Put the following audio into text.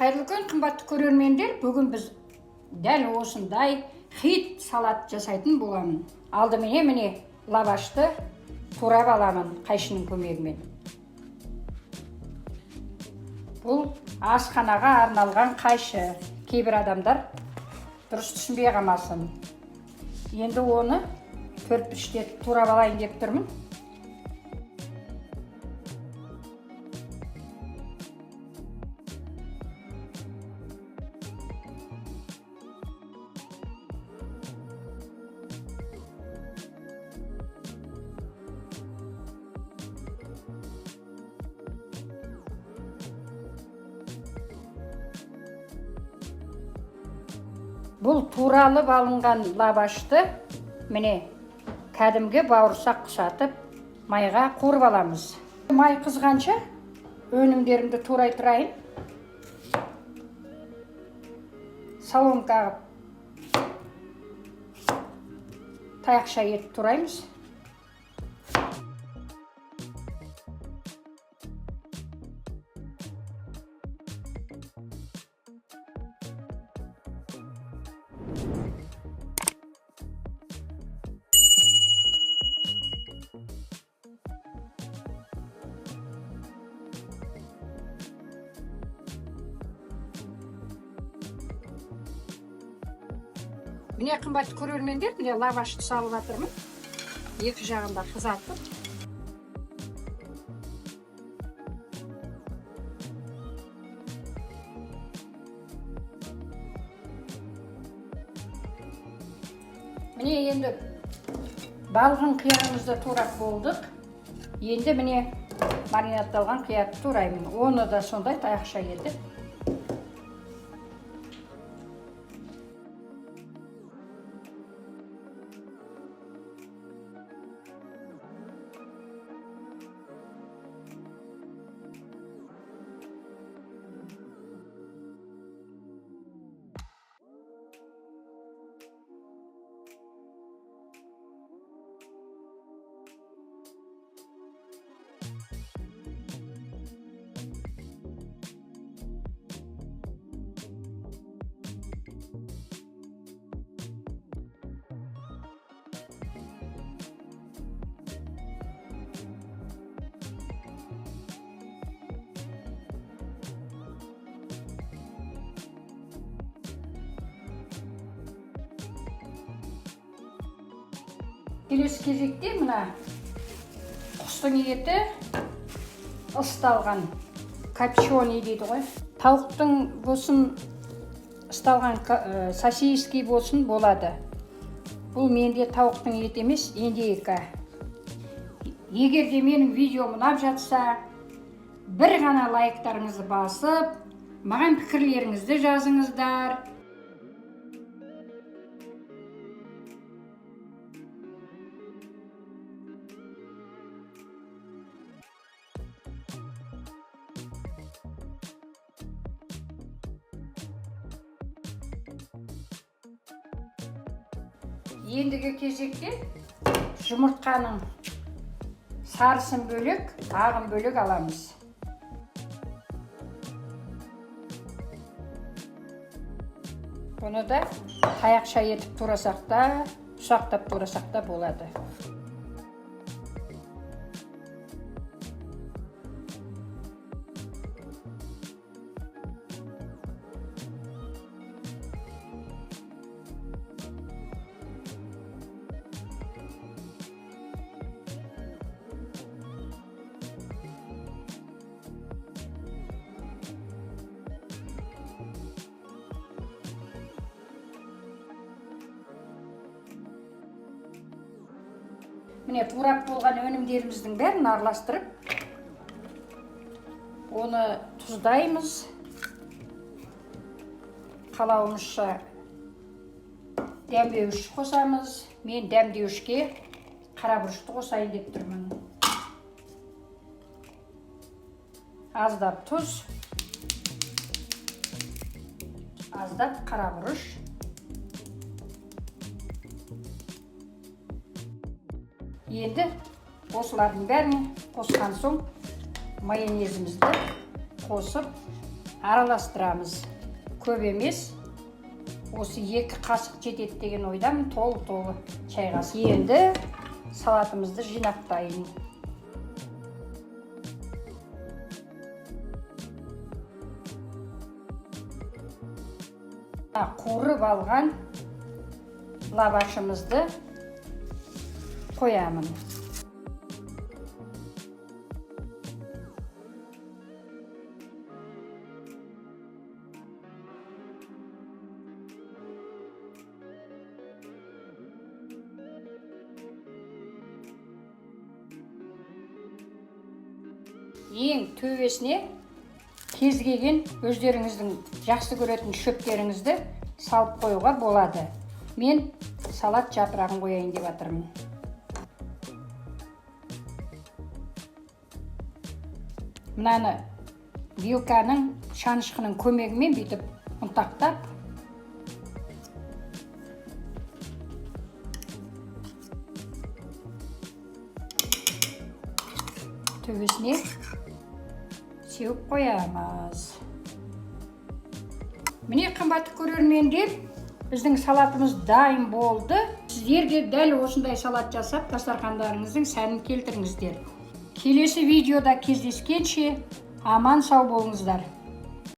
Қайырлы күн, қымбатты көрермендер. Бүгін біз дәл осындай хит салат жасайтын боламын. Алдымен міне лавашты турап аламын қайшының көмегімен. Бұл асханаға арналған қайшы. Кейбір адамдар дұрыс түсінбей қалмасын. Енді оны төрт-піште турап алайын деп тұрмын. Бұл туралып алынған лавашты міне кәдімгі бауырсақ құсатып майға қуырып аламыз. Май қызғанша өнімдерімді турай тұрайын. Соломкаға таяқша етіп тураймыз. Міне қымбатты көрермендер, міне лавашты салып жатырмын. Екі жағында қызартып. Міне енді балғын қиярымызды турап болдық. Енді міне маринадталған қиярды тураймын. Оны да сондай таяқша етіп. Келесі кезекте мына құстың еті ысталған копченый дейді ғой. Тауықтың болсын, ысталған сосиски болсын болады. Бұл менде тауықтың еті емес, индейка. Егер де менің видеом ұнап жатса, бір ғана лайктарыңызды басып, маған пікірлеріңізді жазыңыздар. Ендігі кезекте жұмыртқаның сарысын бөлек, ағын бөлек аламыз. Бұны да таяқша етіп турасақ та, ұсақтап турасақ та болады. Міне турап болған өнімдеріміздің бәрін араластырып, оны тұздаймыз. Қалауымызша дәмдеуіш қосамыз. Мен дәмдеуішке қарабұрышты қосайын деп тұрмын. Аздап тұз, аздап қарабұрыш. Енді осылардың бәрін қосқан соң майонезімізді қосып араластырамыз. Көп емес. Осы 2 қасық жетеді деген ойдамын. Толы чай қасы. Енді салатымызды жинақтайын. Қуырып алған лавашымызды қоямын. Ең төбесіне кез келген өздеріңіздің жақсы көретін шөптеріңізді салып қоюға болады. Мен салат жапырағын қояйын деп жатырмын. Мынаны вилканың шанышқының көмегімен бүйтіп ұнтақтап төбесіне сеуіп қоямыз. Міне қымбатты көрермендер, біздің салатымыз дайын болды. Сіздер де дәл осындай салат жасап, дастархандарыңыздың сәнін келтіріңіздер. Келесі видеода кездескенше аман сау болыңыздар.